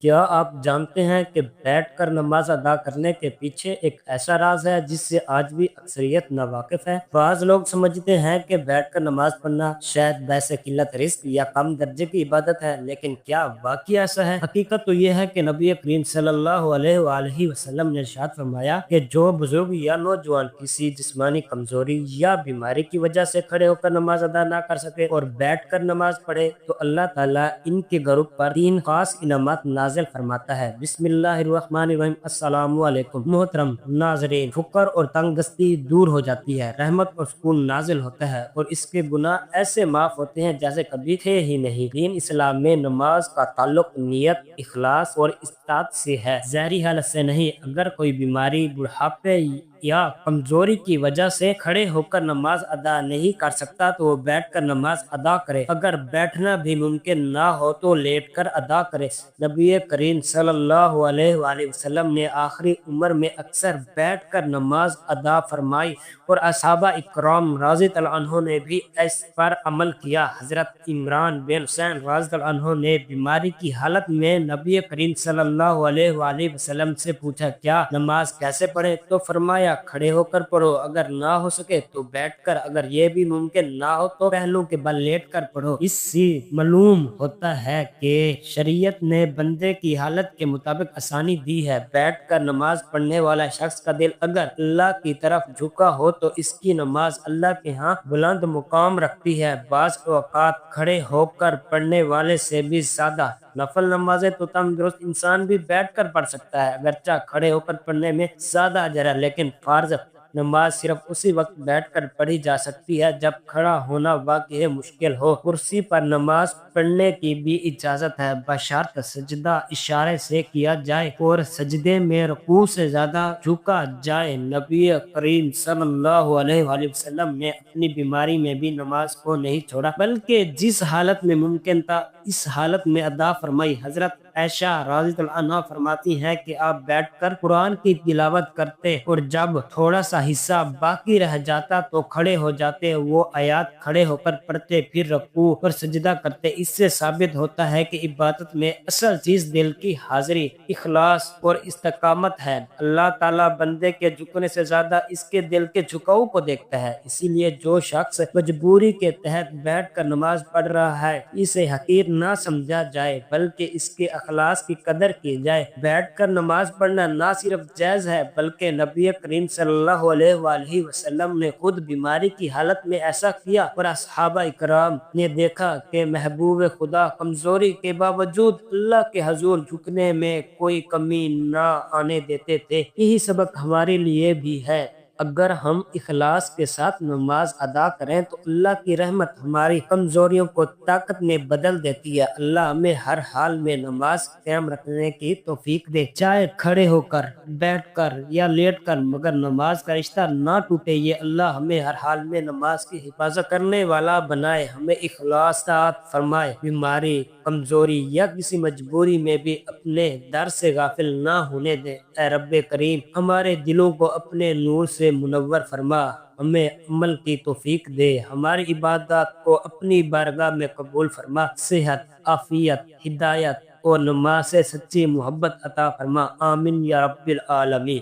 کیا آپ جانتے ہیں کہ بیٹھ کر نماز ادا کرنے کے پیچھے ایک ایسا راز ہے جس سے آج بھی اکثریت ناواقف ہے؟ بعض لوگ سمجھتے ہیں کہ بیٹھ کر نماز پڑھنا شاید باعث قلت رزق یا کم درجے کی عبادت ہے، لیکن کیا واقعی ایسا ہے؟ حقیقت تو یہ ہے کہ نبی کریم صلی اللہ علیہ وآلہ وسلم نے ارشاد فرمایا کہ جو بزرگ یا نوجوان کسی جسمانی کمزوری یا بیماری کی وجہ سے کھڑے ہو کر نماز ادا نہ کر سکے اور بیٹھ کر نماز پڑھے تو اللہ تعالیٰ ان کے گھروں پر 3 خاص انعامات نازل فرماتا ہے۔ بسم اللہ الرحمن الرحیم۔ السلام علیکم محترم ناظرین، فقر اور تنگ دستی دور ہو جاتی ہے، رحمت اور سکون نازل ہوتا ہے اور اس کے گناہ ایسے معاف ہوتے ہیں جیسے کبھی تھے ہی نہیں۔ دین اسلام میں نماز کا تعلق نیت، اخلاص اور استطاعت سے ہے، ظاہری حالت سے نہیں۔ اگر کوئی بیماری، بڑھاپے یا کمزوری کی وجہ سے کھڑے ہو کر نماز ادا نہیں کر سکتا تو وہ بیٹھ کر نماز ادا کرے۔ اگر بیٹھنا بھی ممکن نہ ہو تو لیٹ کر ادا کرے۔ نبی کریم صلی اللہ علیہ وآلہ وسلم نے آخری عمر میں اکثر بیٹھ کر نماز ادا فرمائی اور صحابہ اکرام رضی اللہ عنہ نے بھی اس پر عمل کیا۔ حضرت عمران بن حسین رضی اللہ عنہ نے بیماری کی حالت میں نبی کریم صلی اللہ علیہ وآلہ وسلم سے پوچھا، کیا نماز کیسے پڑھے؟ تو فرمایا، کھڑے ہو کر پڑھو، اگر نہ ہو سکے تو بیٹھ کر، اگر یہ بھی ممکن نہ ہو تو پہلو کے بل لیٹ کر پڑھو۔ اس سے معلوم ہوتا ہے کہ شریعت نے بندے کی حالت کے مطابق آسانی دی ہے۔ بیٹھ کر نماز پڑھنے والا شخص کا دل اگر اللہ کی طرف جھکا ہو تو اس کی نماز اللہ کے ہاں بلند مقام رکھتی ہے۔ بعض اوقات کھڑے ہو کر پڑھنے والے سے بھی زیادہ نفل نمازیں تو تندرست انسان بھی بیٹھ کر پڑھ سکتا ہے، اگرچہ کھڑے ہو کر پڑھنے میں زیادہ اجر ہے، لیکن فرض نماز صرف اسی وقت بیٹھ کر پڑھی جا سکتی ہے جب کھڑا ہونا واقعی مشکل ہو۔ کرسی پر نماز پڑھنے کی بھی اجازت ہے، بشرط سجدہ اشارے سے کیا جائے اور سجدے میں رکوع سے زیادہ جھکا جائے۔ نبی کریم صلی اللہ علیہ وآلہ وسلم نے اپنی بیماری میں بھی نماز کو نہیں چھوڑا، بلکہ جس حالت میں ممکن تھا اس حالت میں ادا فرمائی۔ حضرت عائشہ رضی اللہ عنہا فرماتی ہیں کہ آپ بیٹھ کر قرآن کی تلاوت کرتے اور جب تھوڑا سا حصہ باقی رہ جاتا تو کھڑے ہو جاتے، وہ آیات کھڑے ہو کر پڑھتے، پھر رکوع اور سجدہ کرتے۔ اس سے ثابت ہوتا ہے کہ عبادت میں اصل چیز دل کی حاضری، اخلاص اور استقامت ہے۔ اللہ تعالیٰ بندے کے جھکنے سے زیادہ اس کے دل کے جھکاؤ کو دیکھتا ہے، اسی لیے جو شخص مجبوری کے تحت بیٹھ کر نماز پڑھ رہا ہے اسے حقیر نہ سمجھا جائے بلکہ اس کے اخلاص کی قدر کی جائے۔ بیٹھ کر نماز پڑھنا نہ صرف جائز ہے بلکہ نبی کریم صلی اللہ علیہ وآلہ وسلم نے خود بیماری کی حالت میں ایسا کیا اور صحابہ اکرام نے دیکھا کہ محبوب خدا کمزوری کے باوجود اللہ کے حضور جھکنے میں کوئی کمی نہ آنے دیتے تھے۔ یہی سبق ہمارے لیے بھی ہے۔ اگر ہم اخلاص کے ساتھ نماز ادا کریں تو اللہ کی رحمت ہماری کمزوریوں کو طاقت میں بدل دیتی ہے۔ اللہ ہمیں ہر حال میں نماز قائم رکھنے کی توفیق دے، چاہے کھڑے ہو کر، بیٹھ کر یا لیٹ کر، مگر نماز کا رشتہ نہ ٹوٹے۔ یہ اللہ ہمیں ہر حال میں نماز کی حفاظت کرنے والا بنائے، ہمیں اخلاص عطا فرمائے، بیماری، کمزوری یا کسی مجبوری میں بھی اپنے در سے غافل نہ ہونے دے۔ اے رب کریم، ہمارے دلوں کو اپنے نور سے منور فرما، ہمیں عمل کی توفیق دے، ہماری عبادات کو اپنی بارگاہ میں قبول فرما، صحت، عافیت، ہدایت اور نماز سے سچی محبت عطا فرما، آمین یا رب العالمین۔